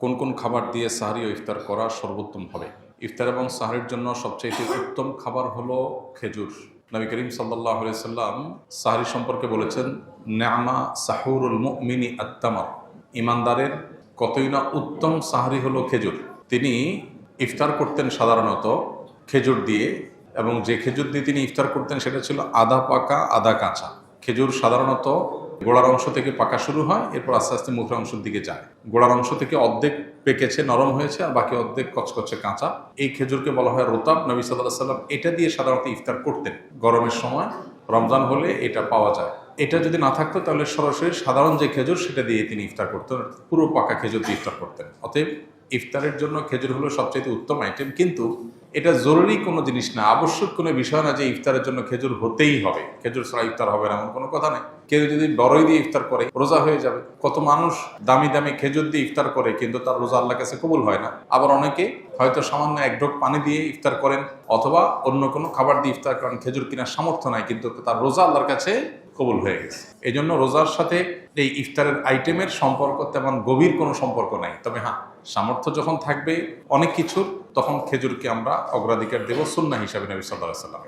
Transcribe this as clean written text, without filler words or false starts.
কোন কোন খাবার দিয়ে সাহরি ও ইফতার করা সর্বোত্তম হবে? ইফতার এবং সাহরির জন্য সবচেয়ে উত্তম খাবার হলো খেজুর। নবী করিম সাল্লাল্লাহু আলাইহি সাল্লাম সাহরি সম্পর্কে বলেছেন, নেআমা সাহুরুল মুমিনি আত-তামার। ইমানদারের কতই না উত্তম সাহরি হলো খেজুর। তিনি ইফতার করতেন সাধারণত খেজুর দিয়ে, এবং যে খেজুর দিয়ে তিনি ইফতার করতেন সেটা ছিল আধা পাকা আধা কাঁচা। খেজুর সাধারণত গোড়ার অংশ থেকে পাকা শুরু হয়, এরপর আস্তে আস্তে মুখের অংশের দিকে যায়। গোড়ার অংশ থেকে অর্ধেক পেকেছে, নরম হয়েছে, আর বাকি অর্ধেক কচকচে কাঁচা। এই খেজুরকে বলা হয় রোতাব। নবী সাল্লাল্লাহু আলাইহি সাল্লাম এটা দিয়ে সাধারণত ইফতার করতেন। গরমের সময়, রমজান হলে এটা পাওয়া যায়। এটা যদি না থাকতো তাহলে সরাসরি সাধারণ যে খেজুর সেটা দিয়ে তিনি ইফতার করতেন, পুরো পাকা খেজুর দিয়ে ইফতার করতেন। অতএব ইফতারের জন্য খেজুর হলো সবচেয়ে উত্তম আইটেম, কিন্তু এটা জরুরি কোনো জিনিস না, আবশ্যক কোনো বিষয় না যে ইফতারের জন্য খেজুর হতেই হবে, খেজুর ছাড়া ইফতার হবে না এমন কোনো কথা নেই। কেউ যদি বড়ই দিয়ে ইফতার করে রোজা হয়ে যাবে। কত মানুষ দামি দামি খেজুর দিয়ে ইফতার করে কিন্তু তার রোজা আল্লাহর কাছে কবুল হয় না। আবার অনেকে হয়তো সামান্য এক ঢোক পানি দিয়ে ইফতার করেন, অথবা অন্য কোনো খাবার দিয়ে ইফতার করেন, খেজুর কেনার সামর্থ্য নাই, কিন্তু তার রোজা আল্লাহর কাছে কবুল হয়ে গেছে। এই জন্য রোজার সাথে এই ইফতারের আইটেমের সম্পর্ক তেমন গভীর কোনো সম্পর্ক নাই। তবে হ্যাঁ, সামর্থ্য যখন থাকবে অনেক কিছুর, তখন খেজুরকে আমরা অগ্রাধিকার দেব সুন্নাহ হিসাবে নবী সাল্লাল্লাহু আলাইহি ওয়াসাল্লাম।